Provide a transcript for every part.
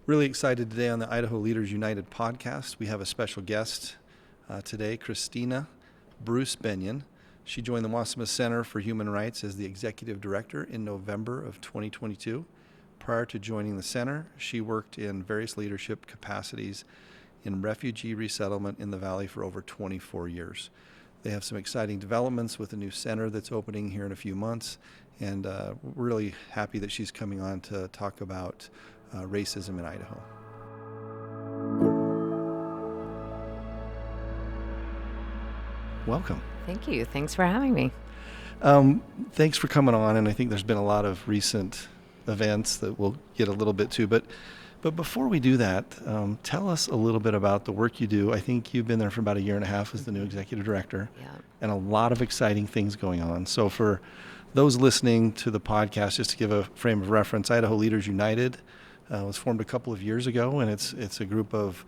Really excited today on the Idaho Leaders United podcast. We have a special guest today, Christina Bennion. She joined the Wassmuth Center for Human Rights as the executive director in November of 2022. Prior to joining the center, she worked in various leadership capacities in refugee resettlement in the Valley for over 24 years. They have some exciting developments with a new center that's opening here in a few months, and we're really happy that she's coming on to talk about racism in Idaho. Welcome. Thank you. Thanks for having me. Thanks for coming on, and I think there's been a lot of recent events that we'll get a little bit to, but before we do that, tell us a little bit about the work you do. I think you've been there for about a year and a half as the new executive director, and a lot of exciting things going on. So for those listening to the podcast, just to give a frame of reference, Idaho Leaders United was formed a couple of years ago, and it's a group of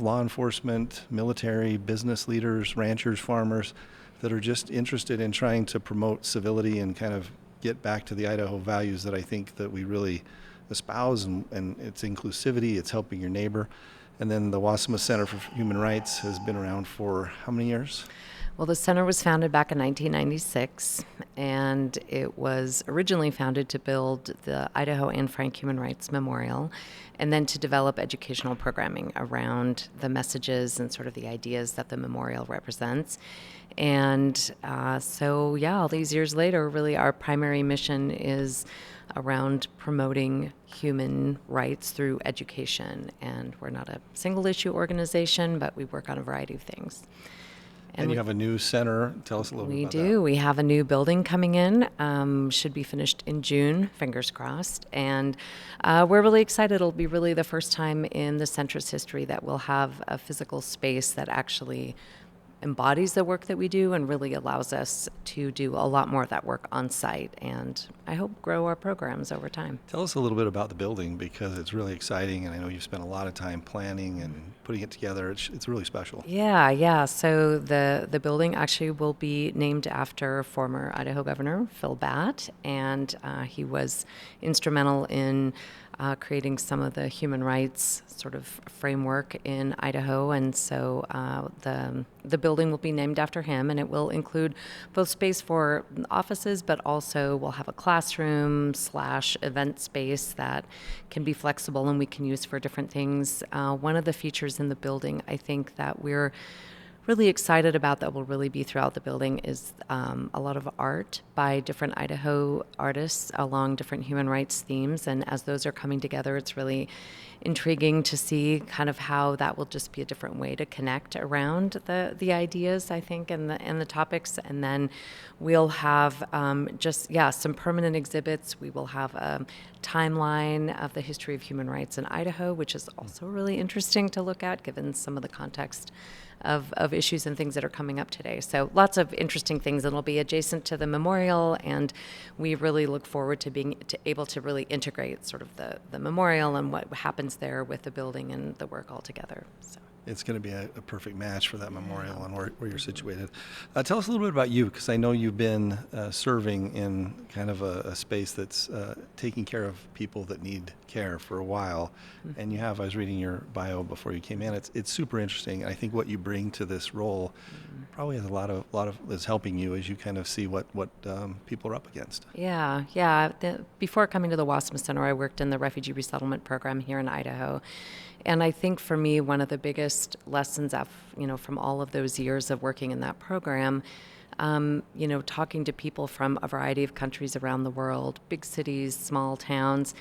law enforcement, military, business leaders, ranchers, farmers that are just interested in trying to promote civility and kind of get back to the Idaho values that I think that we really espouse, and it's inclusivity, it's helping your neighbor. And then the Wassmuth Center for Human Rights has been around for how many years? Well, the center was founded back in 1996, and it was originally founded to build the Idaho Anne Frank Human Rights Memorial, and then to develop educational programming around the messages and sort of the ideas that the memorial represents. And all these years later, really our primary mission is around promoting human rights through education. And we're not a single issue organization, but we work on a variety of things. And you have a new center. Tell us a little bit about that. We do. We have a new building coming in. Should be finished in June, fingers crossed. And we're really excited. It'll be really the first time in the center's history that we'll have a physical space that actually embodies the work that we do and really allows us to do a lot more of that work on site, and I hope grow our programs over time. Tell us a little bit about the building, because it's really exciting, and I know you've spent a lot of time planning and putting it together. It's really special. Yeah. So the building actually will be named after former Idaho Governor Phil Batt, and he was instrumental in creating some of the human rights sort of framework in Idaho, and so the building will be named after him, and it will include both space for offices, but also we'll have a classroom / event space that can be flexible and we can use for different things. One of the features in the building, I think, that we're really excited about that will really be throughout the building is a lot of art by different Idaho artists along different human rights themes. And as those are coming together, it's really intriguing to see kind of how that will just be a different way to connect around the ideas, I think, and the topics. And then we'll have some permanent exhibits. We will have a timeline of the history of human rights in Idaho, which is also really interesting to look at given some of the context of issues and things that are coming up today. So lots of interesting things, and it'll be adjacent to the memorial, and we really look forward to being able to really integrate sort of the memorial and what happens there with the building and the work all together. So it's going to be a perfect match for that memorial and where you're situated. Tell us a little bit about you, because I know you've been serving in kind of a space that's taking care of people that need care for a while. Mm-hmm. And you have, I was reading your bio before you came in, it's super interesting. I think what you bring to this role probably has a lot of is helping you as you kind of see what people are up against. Yeah. Before coming to the Wassmuth Center, I worked in the refugee resettlement program here in Idaho. And I think for me, one of the biggest lessons from all of those years of working in that program, talking to people from a variety of countries around the world, big cities, small towns,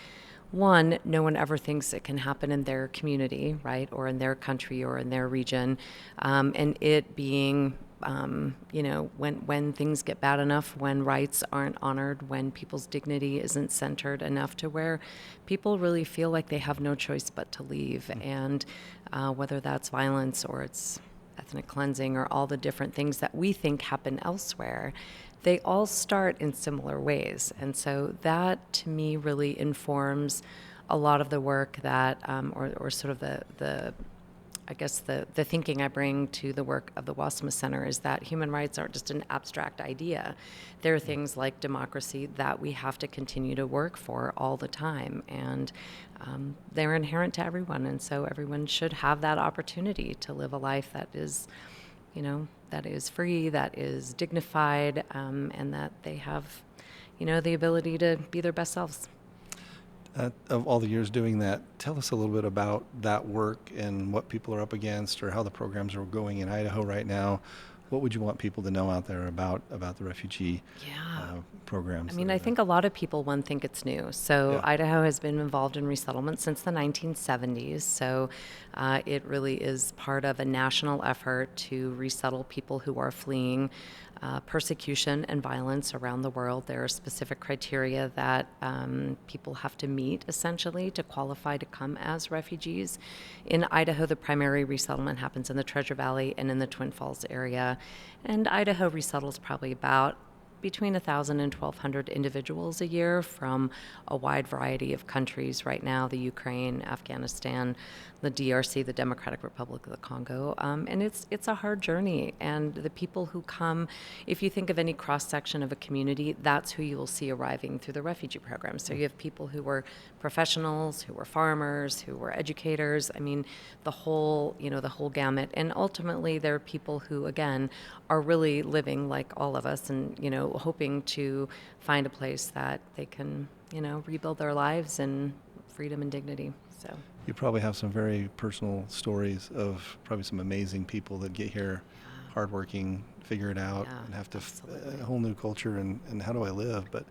one, no one ever thinks it can happen in their community, right, or in their country or in their region, and it being when things get bad enough, when rights aren't honored, when people's dignity isn't centered enough to where people really feel like they have no choice but to leave. And whether that's violence or it's ethnic cleansing or all the different things that we think happen elsewhere, they all start in similar ways. And so that, to me, really informs a lot of the work that, or sort of the I guess the thinking I bring to the work of the Wassmuth Center is that human rights aren't just an abstract idea. There are things like democracy that we have to continue to work for all the time, and they're inherent to everyone, and so everyone should have that opportunity to live a life that is, that is free, that is dignified, and that they have, the ability to be their best selves. Of all the years doing that, tell us a little bit about that work and what people are up against, or how the programs are going in Idaho right now. What would you want people to know out there about the refugee programs? I mean, I think a lot of people, think it's new. So Idaho has been involved in resettlement since the 1970s. So it really is part of a national effort to resettle people who are fleeing persecution and violence around the world. There are specific criteria that people have to meet, essentially, to qualify to come as refugees. In Idaho, the primary resettlement happens in the Treasure Valley and in the Twin Falls area. And Idaho resettles probably about between 1,000 and 1,200 individuals a year from a wide variety of countries right now: the Ukraine, Afghanistan, the DRC, the Democratic Republic of the Congo. And it's a hard journey. And the people who come, if you think of any cross-section of a community, that's who you will see arriving through the refugee program. So you have people who were professionals, who were farmers, who were educators. I mean, the whole gamut. And ultimately, there are people who, again, are really living like all of us and, hoping to find a place that they can, rebuild their lives in freedom and dignity. So you probably have some very personal stories of probably some amazing people that get here, hardworking, figure it out, and have to a whole new culture and how do I live? But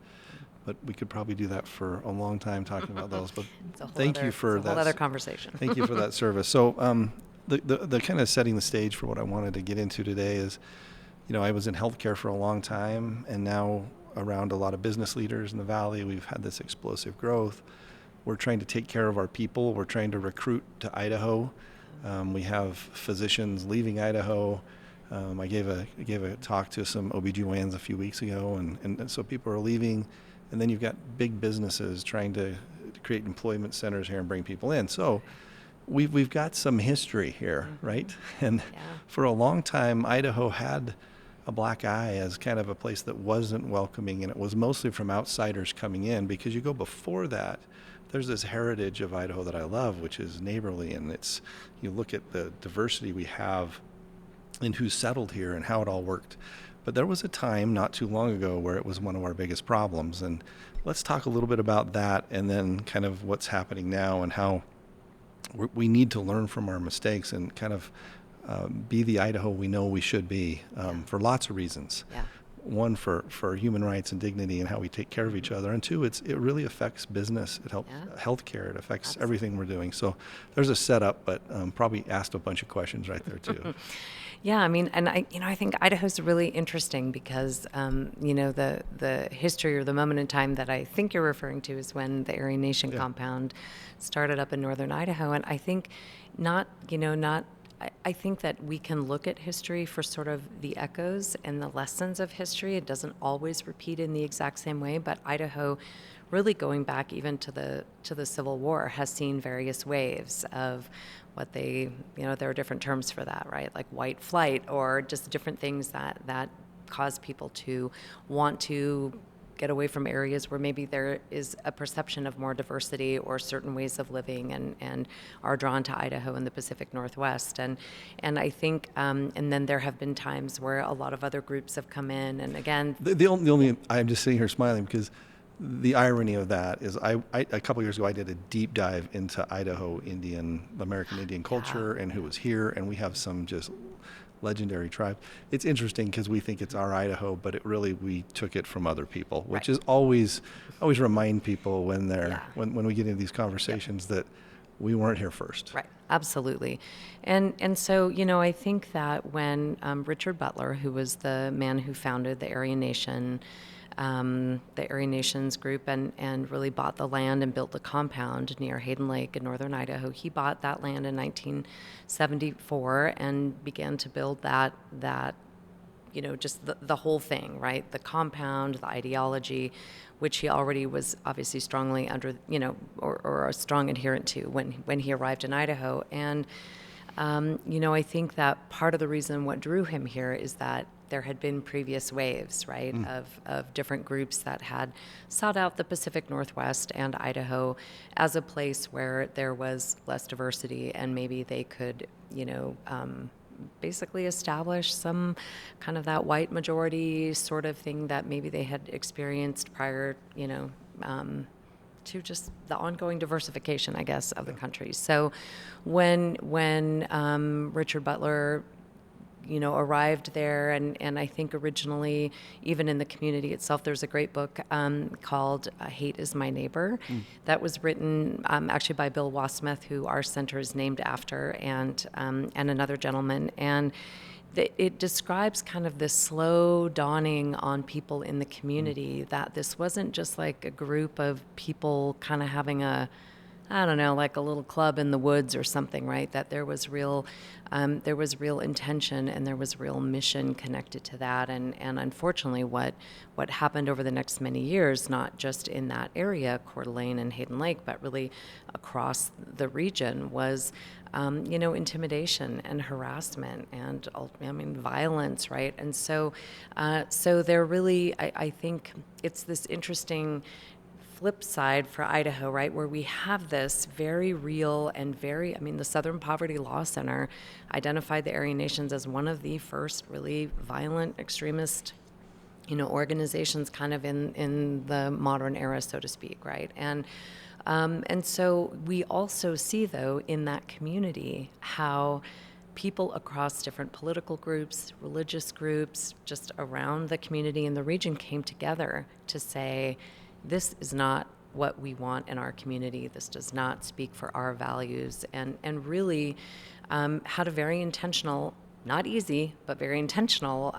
we could probably do that for a long time talking about those. But thank you for that. It's a whole other conversation. Thank you for that service. So the kind of setting the stage for what I wanted to get into today is, I was in healthcare for a long time, and now around a lot of business leaders in the Valley, we've had this explosive growth. We're trying to take care of our people. We're trying to recruit to Idaho. We have physicians leaving Idaho. I gave a talk to some OBGYNs a few weeks ago, and so people are leaving. And then you've got big businesses trying to create employment centers here and bring people in. So we've got some history here, right? And for a long time, Idaho had a black eye as kind of a place that wasn't welcoming, and it was mostly from outsiders coming in, because you go before that, there's this heritage of Idaho that I love, which is neighborly, and you look at the diversity we have in who's settled here and how it all worked. But there was a time not too long ago where it was one of our biggest problems, and let's talk a little bit about that, and then kind of what's happening now and how we need to learn from our mistakes and kind of be the Idaho we know we should be for lots of reasons. One, for human rights and dignity and how we take care of each other, and two, it really affects business. It helps healthcare. It affects everything we're doing. So there's a setup, but probably asked a bunch of questions right there too. I mean, and I think Idaho's really interesting because the history or the moment in time that I think you're referring to is when the Aryan Nation compound started up in northern Idaho, and I think I think that we can look at history for sort of the echoes and the lessons of history. It doesn't always repeat in the exact same way, but Idaho, really going back even to the Civil War, has seen various waves of what there are different terms for that, right? Like white flight, or just different things that cause people to want to get away from areas where maybe there is a perception of more diversity or certain ways of living, and are drawn to Idaho and the Pacific Northwest. And I think, and then there have been times where a lot of other groups have come in, and again... The only I'm just sitting here smiling because the irony of that is I a couple years ago I did a deep dive into Idaho American Indian culture and who was here, and we have some just legendary tribe. It's interesting because we think it's our Idaho, but we took it from other people, which is always remind people when when we get into these conversations that we weren't here first. Right, absolutely. And so, I think that when Richard Butler, who was the man who founded the Aryan Nation, the Aryan Nations group, and really bought the land and built the compound near Hayden Lake in northern Idaho. He bought that land in 1974 and began to build that just the whole thing, right? The compound, the ideology, which he already was obviously strongly under, or a strong adherent to when he arrived in Idaho. And I think that part of the reason what drew him here is that there had been previous waves, right, of different groups that had sought out the Pacific Northwest and Idaho as a place where there was less diversity, and maybe they could, basically establish some kind of that white majority sort of thing that maybe they had experienced prior, to just the ongoing diversification, I guess, of the country. So when Richard Butler, arrived there, and I think originally, even in the community itself, there's a great book called Hate is My Neighbor that was written actually by Bill Wassmuth, who our center is named after, and another gentleman. And it describes kind of this slow dawning on people in the community that this wasn't just like a group of people kind of having I don't know, like a little club in the woods or something, right? That there was real intention, and there was real mission connected to that. And unfortunately, what happened over the next many years, not just in that area, Coeur d'Alene and Hayden Lake, but really across the region, was intimidation and harassment and violence, right? And so there really, I think it's this interesting flip side for Idaho, right, where we have this very real and the Southern Poverty Law Center identified the Aryan Nations as one of the first really violent extremist, organizations kind of in the modern era, so to speak, right? And so we also see, though, in that community how people across different political groups, religious groups, just around the community and the region came together to say, this is not what we want in our community. This does not speak for our values, and really had a very intentional, not easy, but very intentional,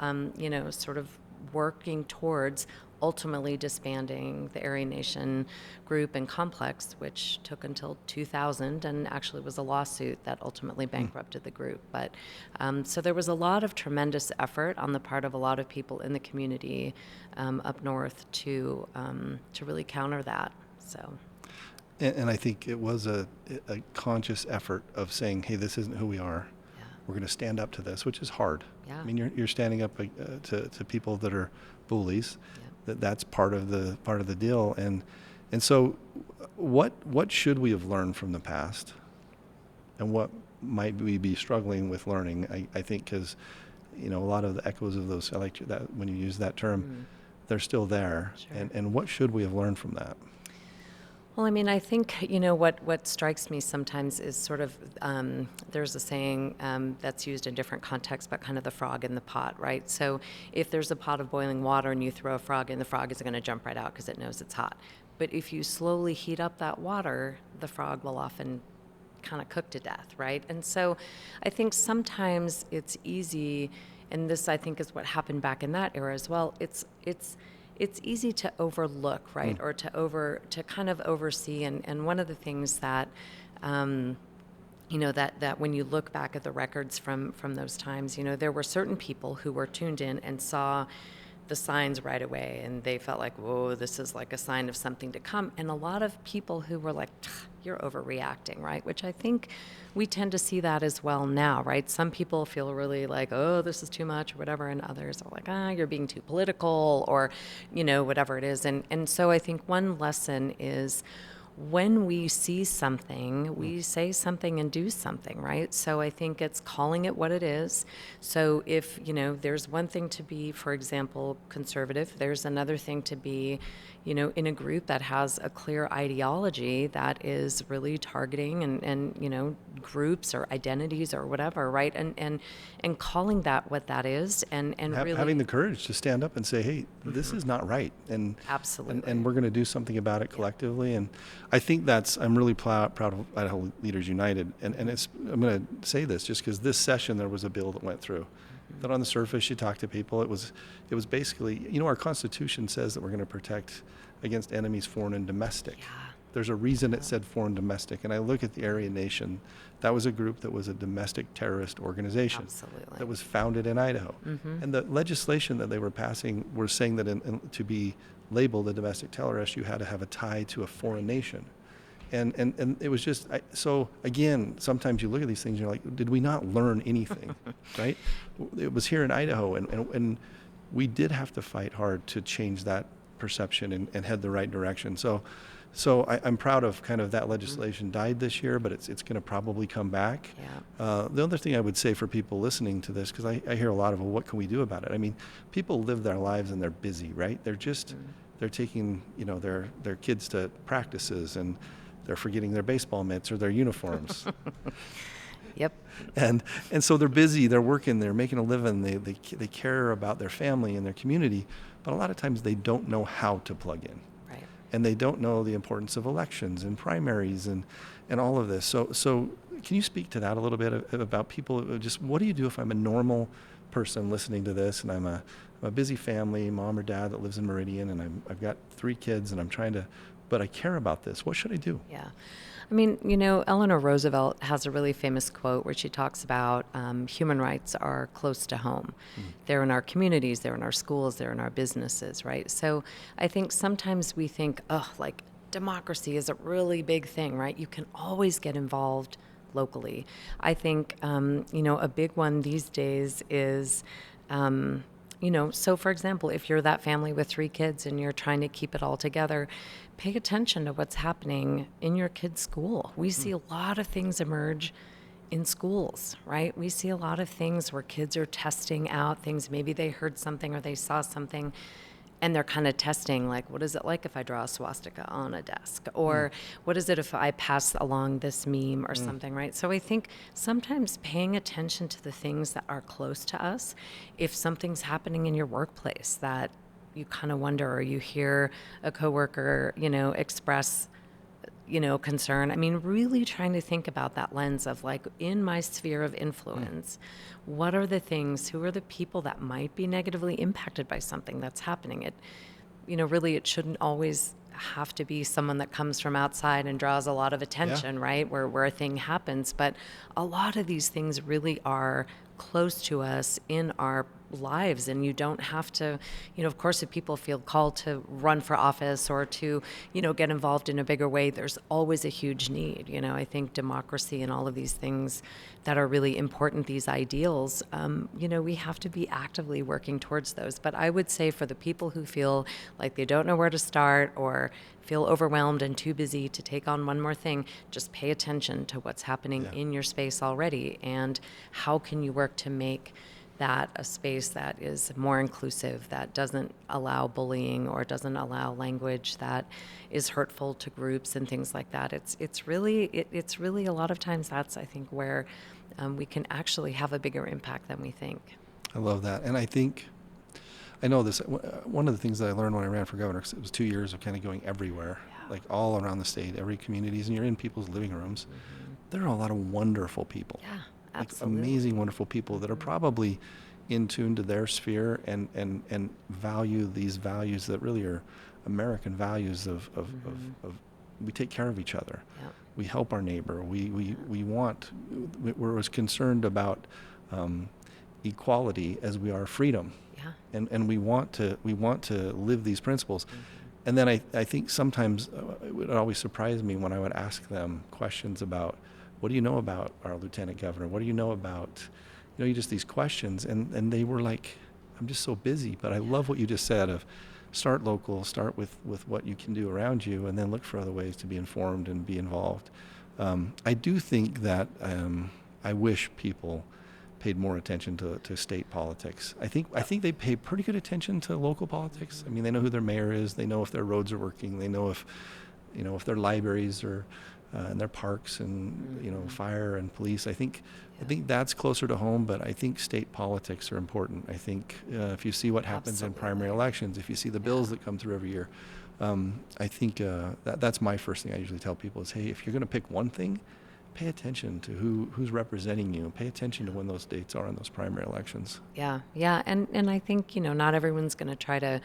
sort of working towards ultimately disbanding the Aryan Nation group and complex, which took until 2000 and actually was a lawsuit that ultimately bankrupted the group. But so there was a lot of tremendous effort on the part of a lot of people in the community up north to really counter that. So. And I think it was a conscious effort of saying, hey, this isn't who we are. Yeah. We're going to stand up to this, which is hard. Yeah. I mean, you're standing up to people that are bullies. Yeah. That's part of the deal. And so what should we have learned from the past, and what might we be struggling with learning? I think because a lot of the echoes of those, I like that when you use that term, they're still there. Sure. And what should we have learned from that? Well, I think, what strikes me sometimes is sort of, there's a saying that's used in different contexts, but kind of the frog in the pot, right? So if there's a pot of boiling water and you throw a frog in, the frog isn't going to jump right out because it knows it's hot. But if you slowly heat up that water, the frog will often kind of cook to death, right? And so I think sometimes it's easy, and this I think is what happened back in that era as well, it's easy to overlook, right, or to kind of oversee. And one of the things that, that when you look back at the records from those times, there were certain people who were tuned in and saw the signs right away, and they felt like, whoa, this is like a sign of something to come. And a lot of people who were like, you're overreacting, right? Which I think we tend to see that as well now, right? Some people feel really like, oh, this is too much or whatever, and others are like, you're being too political, or, whatever it is. And so I think one lesson is, when we see something, we say something and do something, right? So I think it's calling it what it is. So if, there's one thing to be, for example, conservative, there's another thing to be, in a group that has a clear ideology that is really targeting and groups or identities or whatever, right? And calling that what that is, and really having the courage to stand up and say, hey, this is not right. And absolutely. And we're going to do something about it collectively. And I think I'm really proud of Idaho Leaders United. And I'm going to say this just because this session there was a bill that went through. That on the surface, you talk to people, it was basically, our Constitution says that we're going to protect against enemies, foreign and domestic. Yeah. There's a reason it said foreign domestic. And I look at the Aryan Nation, that was a group that was a domestic terrorist organization. Absolutely. That was founded in Idaho. And the legislation that they were passing were saying that to be labeled a domestic terrorist, you had to have a tie to a foreign nation. And it was just, so again, sometimes you look at these things and you're like, did we not learn anything, right? It was here in Idaho, and we did have to fight hard to change that perception and head the right direction. So I'm proud of kind of that legislation died this year, but it's going to probably come back. Yeah. The other thing I would say for people listening to this, because I hear a lot of, well, what can we do about it? I mean, people live their lives and they're busy, right? They're just, they're taking, their kids to practices, and they're forgetting their baseball mitts or their uniforms. Yep. And so they're busy, they're working, they're making a living, they care about their family and their community, but a lot of times they don't know how to plug in. Right. And they don't know the importance of elections and primaries and all of this. So can you speak to that a little bit about people, just what do you do if I'm a normal person listening to this, and I'm a busy family, mom or dad that lives in Meridian, and I've got 3 kids, and I'm trying to, but I care about this. What should I do? Yeah. I mean, Eleanor Roosevelt has a really famous quote where she talks about human rights are close to home. They're in our communities, they're in our schools, they're in our businesses, right? So I think sometimes we think, like democracy is a really big thing, right? You can always get involved locally. I think, a big one these days is, so for example, if you're that family with 3 kids and you're trying to keep it all together, pay attention to what's happening in your kid's school. We see a lot of things emerge in schools, right? We see a lot of things where kids are testing out things. Maybe they heard something or they saw something, and they're kind of testing, like, what is it like if I draw a swastika on a desk? Or what is it if I pass along this meme or something, right? So I think sometimes paying attention to the things that are close to us, if something's happening in your workplace that you kind of wonder, or you hear a coworker, express, concern. I mean, really trying to think about that lens of, like, in my sphere of influence, what are the things, who are the people that might be negatively impacted by something that's happening? It, really, it shouldn't always have to be someone that comes from outside and draws a lot of attention, right? Where a thing happens. But a lot of these things really are close to us in our lives, and you don't have to, of course, if people feel called to run for office or to, get involved in a bigger way, there's always a huge need. I think democracy and all of these things that are really important, these ideals, we have to be actively working towards those. But I would say for the people who feel like they don't know where to start or feel overwhelmed and too busy to take on one more thing, just pay attention to what's happening in your space already, and how can you work to make that a space that is more inclusive, that doesn't allow bullying or doesn't allow language that is hurtful to groups and things like that. It's really a lot of times that's, I think, where we can actually have a bigger impact than we think. I love that. And I know this, one of the things that I learned when I ran for governor, 'cause it was 2 years of kind of going everywhere, like all around the state, every communities, and you're in people's living rooms. There are a lot of wonderful people. Yeah, absolutely. Like amazing, wonderful people that are probably in tune to their sphere and value these values that really are American values of we take care of each other. Yep. We help our neighbor. We're as concerned about equality as we are freedom. Yeah. And we want to live these principles. And then I think sometimes it would always surprise me when I would ask them questions about, what do you know about our lieutenant governor? What do you know about, just these questions. And they were like, I'm just so busy. But I love what you just said of start local, start with what you can do around you, and then look for other ways to be informed and be involved. I do think that I wish people paid more attention to state politics. I think they pay pretty good attention to local politics. I mean, they know who their mayor is. They know if their roads are working. They know if their libraries are and their parks and fire and police. I think that's closer to home. But I think state politics are important. I think if you see what happens in primary elections, if you see the bills that come through every year, I think that's my first thing I usually tell people is, hey, if you're going to pick one thing, pay attention to who's representing you. Pay attention to when those dates are in those primary elections. Yeah. And I think, not everyone's going to try to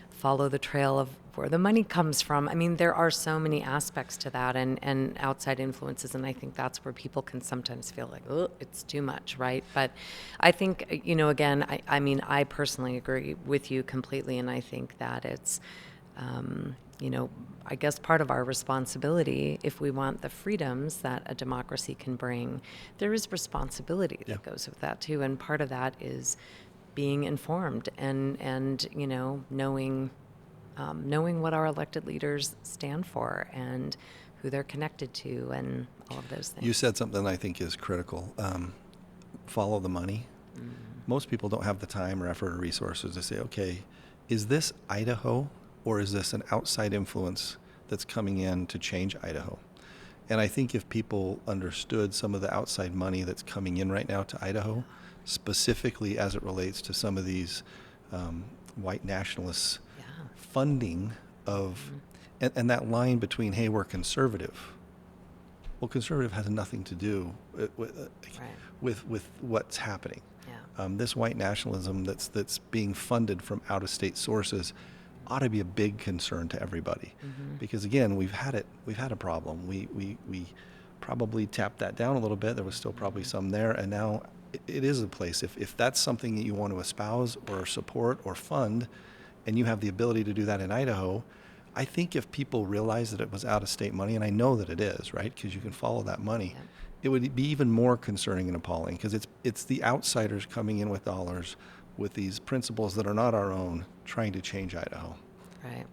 follow the trail of where the money comes from. I mean, there are so many aspects to that and outside influences, and I think that's where people can sometimes feel like, oh, it's too much, right? But I think, again, I mean, I personally agree with you completely, and I think that it's, I guess part of our responsibility, if we want the freedoms that a democracy can bring, there is responsibility that goes with that too. And part of that is being informed and knowing what our elected leaders stand for and who they're connected to and all of those things. You said something I think is critical. Follow the money. Mm-hmm. Most people don't have the time or effort or resources to say, okay, is this Idaho or is this an outside influence that's coming in to change Idaho? And I think if people understood some of the outside money that's coming in right now to Idaho, specifically as it relates to some of these white nationalists funding of, and that line between, hey, we're conservative. Well, conservative has nothing to do with what's happening. Yeah. This white nationalism that's being funded from out-of-state sources ought to be a big concern to everybody, because again, we've had a problem. We probably tapped that down a little bit. There was still probably some there, and now it is a place. If that's something that you want to espouse or support or fund, and you have the ability to do that in Idaho, I think if people realize that it was out-of-state money, and I know that it is, right, because you can follow that money, it would be even more concerning and appalling, because it's the outsiders coming in with dollars, with these principles that are not our own, trying to change Idaho. Right.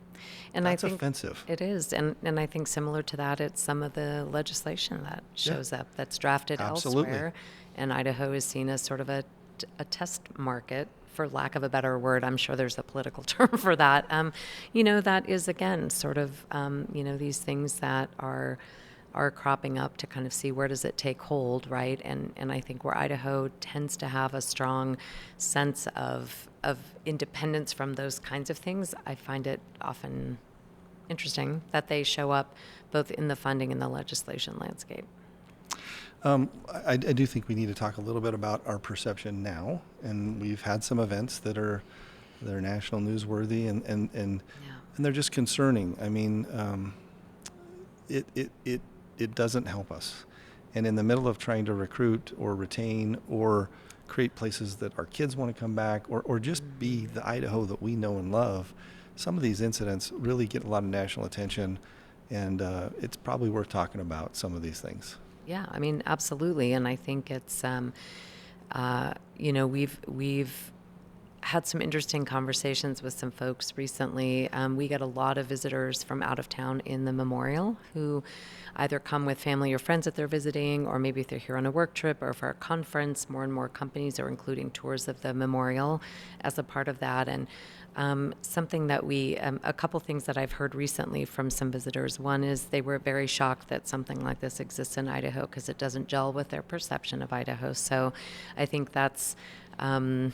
And that's I think offensive. It is. And I think similar to that, it's some of the legislation that shows up that's drafted elsewhere. And Idaho is seen as sort of a test market, for lack of a better word. I'm sure there's a political term for that. That is, again, sort of, these things that are cropping up to kind of see where does it take hold, right? And I think where Idaho tends to have a strong sense of independence from those kinds of things, I find it often interesting that they show up both in the funding and the legislation landscape. I do think we need to talk a little bit about our perception now, and we've had some events that are national newsworthy, and they're just concerning. I mean, it doesn't help us, and in the middle of trying to recruit or retain or create places that our kids want to come back, or just be the Idaho that we know and love, some of these incidents really get a lot of national attention, and it's probably worth talking about some of these things. Yeah, I mean, absolutely. And I think it's, we've had some interesting conversations with some folks recently. We get a lot of visitors from out of town in the memorial who either come with family or friends that they're visiting, or maybe if they're here on a work trip or for a conference. More and more companies are including tours of the memorial as a part of that. And something that a couple things that I've heard recently from some visitors. One is they were very shocked that something like this exists in Idaho because it doesn't gel with their perception of Idaho. So I think that's, I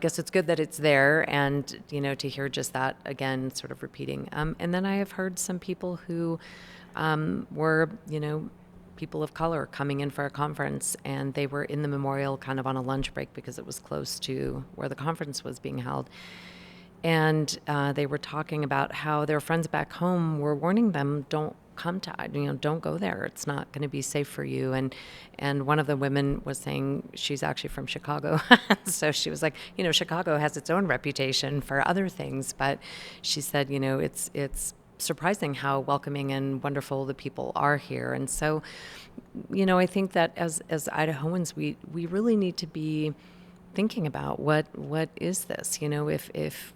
guess it's good that it's there, and, to hear just that again, sort of repeating. And then I have heard some people who were, people of color coming in for a conference, and they were in the memorial kind of on a lunch break because it was close to where the conference was being held. And they were talking about how their friends back home were warning them, don't come to, don't go there. It's not going to be safe for you. And one of the women was saying she's actually from Chicago. So she was like, Chicago has its own reputation for other things. But she said, it's surprising how welcoming and wonderful the people are here. And so, I think that as Idahoans, we really need to be thinking about what is this, if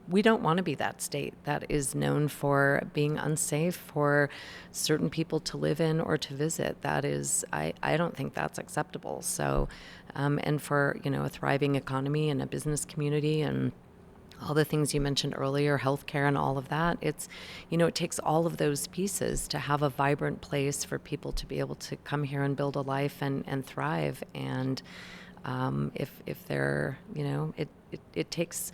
we don't want to be that state that is known for being unsafe for certain people to live in or to visit. That is, I don't think that's acceptable. So, and for, a thriving economy and a business community and all the things you mentioned earlier, healthcare and all of that, it's, it takes all of those pieces to have a vibrant place for people to be able to come here and build a life and thrive. And if they're, it takes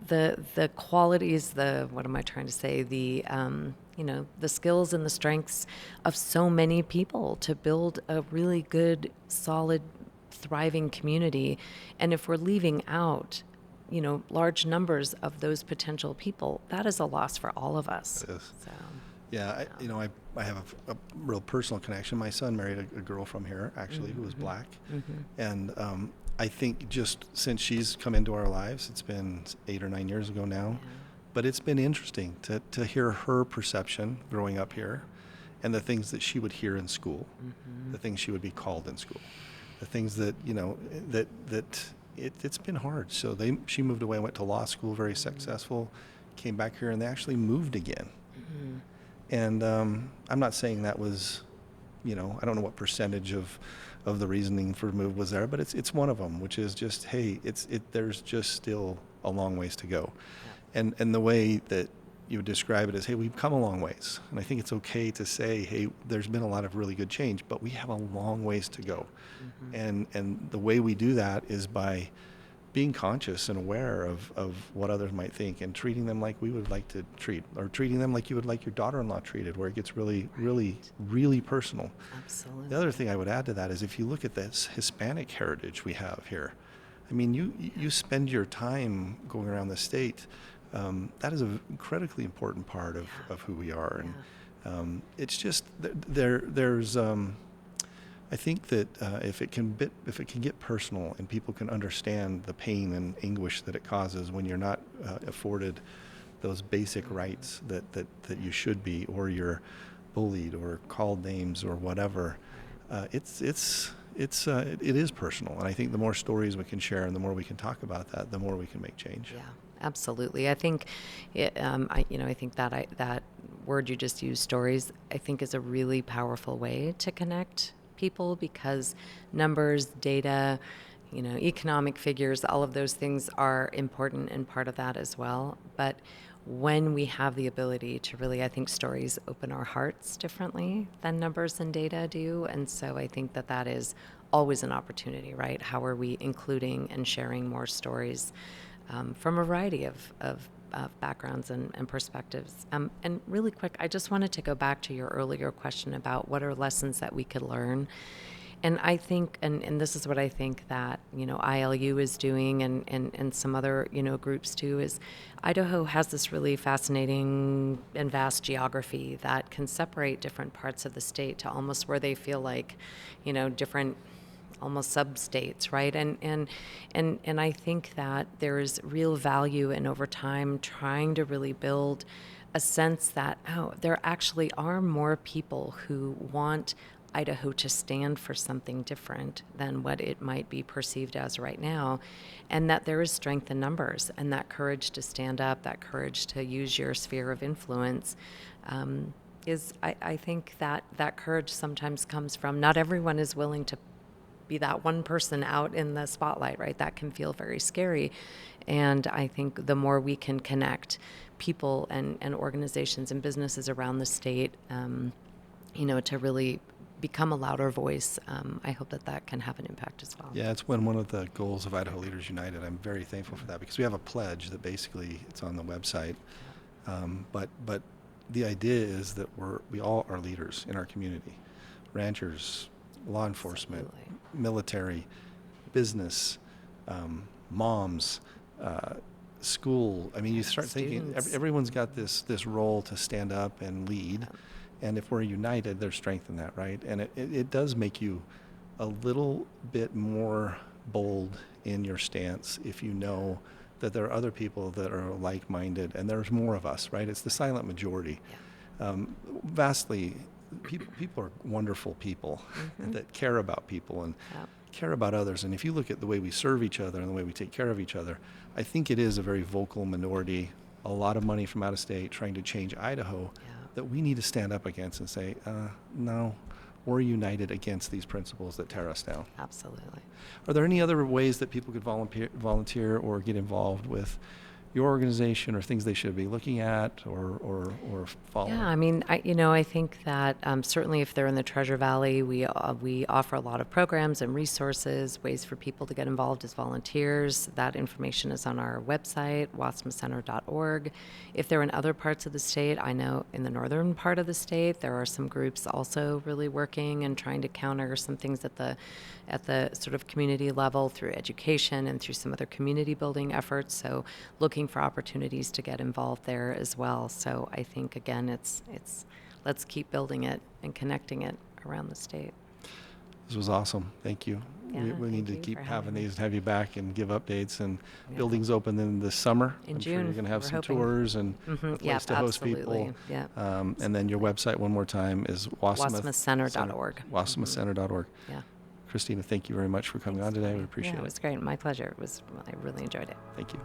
the qualities, what am I trying to say? The skills and the strengths of so many people to build a really good, solid, thriving community. And if we're leaving out, large numbers of those potential people, that is a loss for all of us. It is. So, yeah, I have a real personal connection. My son married a girl from here, actually, who was black. And I think just since she's come into our lives, it's been 8 or 9 years ago now, but it's been interesting to hear her perception growing up here, and the things that she would hear in school, the things she would be called in school, the things that, it's been hard. So she moved away and went to law school, very successful, came back here, and they actually moved again. And I'm not saying that was, I don't know what percentage of the reasoning for move was there, but it's one of them, which is just, hey, there's just still a long ways to go. And the way that you would describe it is, hey, we've come a long ways. And I think it's okay to say, hey, there's been a lot of really good change, but we have a long ways to go. And the way we do that is by being conscious and aware of what others might think, and treating them like we would like to treat, or treating them like you would like your daughter-in-law treated, where it gets really, really, really personal. Absolutely. The other thing I would add to that is, if you look at this Hispanic heritage we have here, I mean, you spend your time going around the state. That is an incredibly important part of who we are. And it's just, there's I think that if it can get personal, and people can understand the pain and anguish that it causes when you're not afforded those basic rights that you should be, or you're bullied or called names or whatever, it is personal. And I think the more stories we can share and the more we can talk about that, the more we can make change. Yeah, absolutely. I think, I think that word you just used, stories, I think is a really powerful way to connect people, because numbers, data, economic figures, all of those things are important and part of that as well. But when we have the ability to really, I think stories open our hearts differently than numbers and data do. And so I think that is always an opportunity, right? How are we including and sharing more stories from a variety of backgrounds and perspectives. And really quick, I just wanted to go back to your earlier question about what are lessons that we could learn. And I think, and this is what I think that, ILU is doing, and some other, groups too, is Idaho has this really fascinating and vast geography that can separate different parts of the state to almost where they feel like, different almost sub-states, right? And I think that there is real value in, over time, trying to really build a sense that, there actually are more people who want Idaho to stand for something different than what it might be perceived as right now, and that there is strength in numbers, and that courage to stand up, that courage to use your sphere of influence, I think that courage sometimes comes from, not everyone is willing to be that one person out in the spotlight, right? That can feel very scary. And I think the more we can connect people and organizations and businesses around the state, to really become a louder voice, I hope that can have an impact as well. Yeah, it's one of the goals of Idaho Leaders United. I'm very thankful for that, because we have a pledge that basically, it's on the website. But the idea is that we all are leaders in our community. Ranchers, law enforcement, Absolutely. Military, business, moms, school. I mean, you start thinking everyone's got this role to stand up and lead. And if we're united, there's strength in that, right? And it does make you a little bit more bold in your stance if you know that there are other people that are like-minded, and there's more of us, right? It's the silent majority. Vastly, people are wonderful people that care about people and care about others. And if you look at the way we serve each other and the way we take care of each other, I think it is a very vocal minority, a lot of money from out of state trying to change Idaho, that we need to stand up against and say, no, we're united against these principles that tear us down. Absolutely. Are there any other ways that people could volunteer or get involved with your organization, or things they should be looking at or following? Yeah, I mean, I think that certainly if they're in the Treasure Valley, we offer a lot of programs and resources, ways for people to get involved as volunteers. That information is on our website, wassmuthcenter.org. If they're in other parts of the state, I know in the northern part of the state, there are some groups also really working and trying to counter some things at the sort of community level through education and through some other community building efforts. So looking for opportunities to get involved there as well. So I think, again, it's let's keep building it and connecting it around the state. This was awesome. Thank you. Yeah, We need to thank you keep for having having me. these and have you back and give updates. And Yeah. buildings open in the summer. In I'm June, sure you're going to have we're some hoping. tours and a Yep, place to host absolutely. people. Yep. And then your website one more time is Wassmuthcenter.org. Wassmuthcenter.org. Yeah. Christina, thank you very much for coming on today. We appreciate Yeah, it it. was great. My pleasure. I really enjoyed it. Thank you.